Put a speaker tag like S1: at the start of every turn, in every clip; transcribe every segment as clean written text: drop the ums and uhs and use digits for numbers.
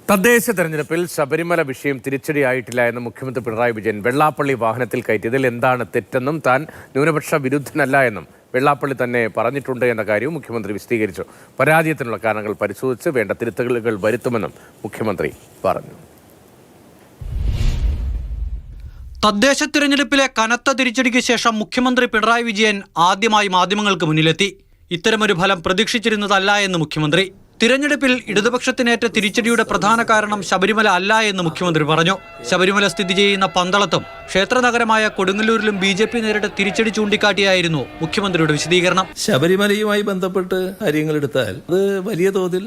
S1: തദ്ദേശ തെരഞ്ഞെടുപ്പിൽ ശബരിമല വിഷയം തിരിച്ചടിയായിട്ടില്ല എന്ന് മുഖ്യമന്ത്രി പിണറായി വിജയൻ വെള്ളാപ്പള്ളി വാഹനത്തിൽ കയറ്റിയതിൽ എന്താണ് തെറ്റെന്നും താൻ ന്യൂനപക്ഷ വിരുദ്ധനല്ല എന്നും വെള്ളാപ്പള്ളി തന്നെ പറഞ്ഞിട്ടുണ്ട് എന്ന കാര്യവും മുഖ്യമന്ത്രി വിശദീകരിച്ചു. പരാജയത്തിനുള്ള കാരണങ്ങൾ പരിശോധിച്ച് വേണ്ട തിരുത്തലുകൾ വരുത്തുമെന്നും മുഖ്യമന്ത്രി പറഞ്ഞു.
S2: തദ്ദേശ തിരഞ്ഞെടുപ്പിലെ കനത്ത തിരിച്ചടിക്ക് ശേഷം മുഖ്യമന്ത്രി പിണറായി വിജയൻ ആദ്യമായി മാധ്യമങ്ങൾക്ക് മുന്നിലെത്തി. ഇത്തരമൊരു ഫലം പ്രതീക്ഷിച്ചിരുന്നതല്ല എന്ന് മുഖ്യമന്ത്രി. തിരഞ്ഞെടുപ്പിൽ ഇടതുപക്ഷത്തിനേറ്റ തിരിച്ചടിയുടെ പ്രധാന കാരണം ശബരിമല അല്ല എന്ന് മുഖ്യമന്ത്രി പറഞ്ഞു. ശബരിമല സ്ഥിതി ചെയ്യുന്ന പന്തളത്തും ക്ഷേത്രനഗരമായ കൊടുങ്ങല്ലൂരിലും BJP നേരിട്ട തിരിച്ചടി ചൂണ്ടിക്കാട്ടിയായിരുന്നു മുഖ്യമന്ത്രിയുടെ വിശദീകരണം.
S3: ശബരിമലയുമായി ബന്ധപ്പെട്ട് കാര്യങ്ങളെടുത്താൽ അത് വലിയ തോതിൽ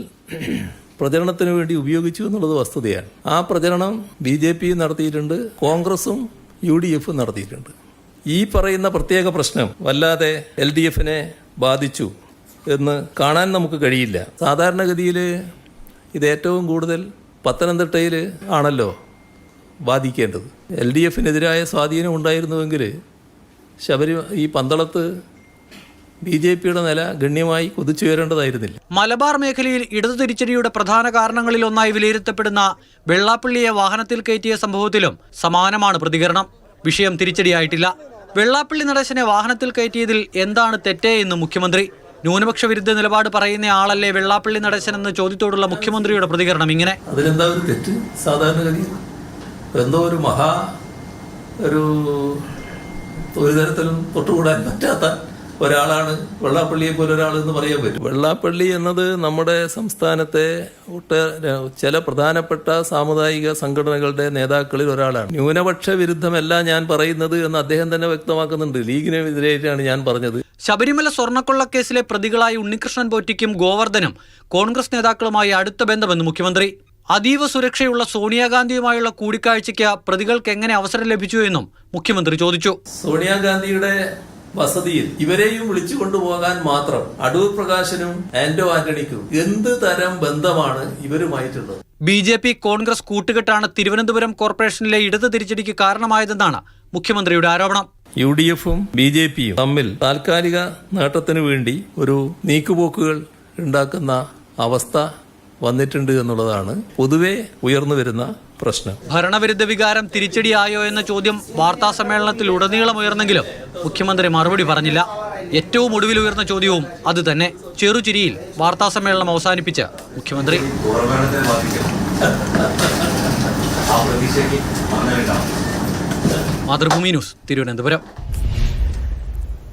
S3: പ്രചരണത്തിന് വേണ്ടി ഉപയോഗിച്ചു എന്നുള്ളത് വസ്തുതയാണ്. ആ പ്രചരണം BJP നടത്തിയിട്ടുണ്ട്, കോൺഗ്രസും UDF നടത്തിയിട്ടുണ്ട്. ഈ പറയുന്ന പ്രത്യേക പ്രശ്നം വല്ലാതെ LDFനെ ബാധിച്ചു എന്ന് കാണാൻ നമുക്ക് കഴിയില്ല. സാധാരണഗതിയിൽ ഇത് ഏറ്റവും കൂടുതൽ പത്തനംതിട്ടയിൽ ആണല്ലോ ബാധിക്കേണ്ടത്. LDFനെതിരായ സ്വാധീനം ഉണ്ടായിരുന്നുവെങ്കിൽ ഈ പന്തളത്ത് BJPയുടെ നില ഗണ്യമായി കുതിച്ചുയരേണ്ടതായിരുന്നില്ല.
S2: മലബാർ മേഖലയിൽ ഇടതു തിരിച്ചടിയുടെ പ്രധാന കാരണങ്ങളിലൊന്നായി വിലയിരുത്തപ്പെടുന്ന വെള്ളാപ്പള്ളിയെ വാഹനത്തിൽ കയറ്റിയ സംഭവത്തിലും സമാനമാണ് പ്രതികരണം. വിഷയം തിരിച്ചടിയായിട്ടില്ല. വെള്ളാപ്പള്ളി നടേശനെ വാഹനത്തിൽ കയറ്റിയതിൽ എന്താണ് തെറ്റേ എന്ന് മുഖ്യമന്ത്രി. ന്യൂനപക്ഷ വിരുദ്ധ നിലപാട് പറയുന്ന ആളല്ലേ വെള്ളാപ്പള്ളി നടേശൻ എന്ന ചോദ്യത്തോടുള്ള മുഖ്യമന്ത്രിയുടെ പ്രതികരണം ഇങ്ങനെ.
S3: അതിലെന്താ ഒരു തെറ്റ്? സാധാരണഗതി എന്തോ ഒരു തരത്തിലും തൊട്ടുകൂടാൻ പറ്റാത്ത ഒരാളാണ് വെള്ളാപ്പള്ളിയെ പോലെ ഒരാൾ എന്ന് പറയാൻ പറ്റും. വെള്ളാപ്പള്ളി എന്നത് നമ്മുടെ സംസ്ഥാനത്തെ ചില പ്രധാനപ്പെട്ട സാമുദായിക സംഘടനകളുടെ നേതാക്കളിൽ ഒരാളാണ്. ന്യൂനപക്ഷ വിരുദ്ധമല്ല ഞാൻ പറയുന്നത് എന്ന് അദ്ദേഹം തന്നെ വ്യക്തമാക്കുന്നുണ്ട്. ലീഗിനെതിരായിട്ടാണ് ഞാൻ പറഞ്ഞത്.
S2: ശബരിമല സ്വർണ്ണക്കൊള്ളക്കേസിലെ പ്രതികളായ ഉണ്ണികൃഷ്ണൻ പോറ്റിക്കും ഗോവർദ്ധനും കോൺഗ്രസ് നേതാക്കളുമായി അടുത്ത ബന്ധമെന്ന് മുഖ്യമന്ത്രി. അതീവ സുരക്ഷയുള്ള സോണിയാഗാന്ധിയുമായുള്ള കൂടിക്കാഴ്ചയ്ക്ക് പ്രതികൾക്ക് എങ്ങനെ അവസരം ലഭിച്ചു എന്നും മുഖ്യമന്ത്രി ചോദിച്ചു.
S3: സോണിയാഗാന്ധിയുടെ വസതിയിൽ ഇവരെയും വിളിച്ചു കൊണ്ടുപോകാൻ മാത്രം അടൂർ പ്രകാശനും ആന്റോ ആന്റണിക്കും എന്ത് തരം ബന്ധമാണ് ഇവരുമായിട്ടുള്ളത്?
S2: BJP കോൺഗ്രസ് കൂട്ടുകെട്ടാണ് തിരുവനന്തപുരം കോർപ്പറേഷനിലെ ഇടത് തിരിച്ചടിക്ക് കാരണമായതെന്നാണ് മുഖ്യമന്ത്രിയുടെ ആരോപണം.
S3: UDFും BJPയും തമ്മിൽ താൽക്കാലിക നേട്ടത്തിനു വേണ്ടി ഒരു നീക്കുപോക്കുകൾ ഉണ്ടാക്കുന്ന അവസ്ഥ വന്നിട്ടുണ്ട് എന്നുള്ളതാണ് പൊതുവെ ഉയർന്നു വരുന്ന പ്രശ്നം.
S2: ഭരണവിരുദ്ധ വികാരം തിരിച്ചടിയായോ എന്ന ചോദ്യം വാർത്താ സമ്മേളനത്തിൽ ഉടനീളം ഉയർന്നെങ്കിലും മുഖ്യമന്ത്രി മറുപടി പറഞ്ഞില്ല. ഏറ്റവും ഒടുവിൽ ഉയർന്ന ചോദ്യവും അത് തന്നെ. ചെറുചിരിയിൽ വാർത്താ സമ്മേളനം അവസാനിപ്പിച്ച മുഖ്യമന്ത്രി. മാതൃഭൂമി ന്യൂസ്, തിരുവനന്തപുരം.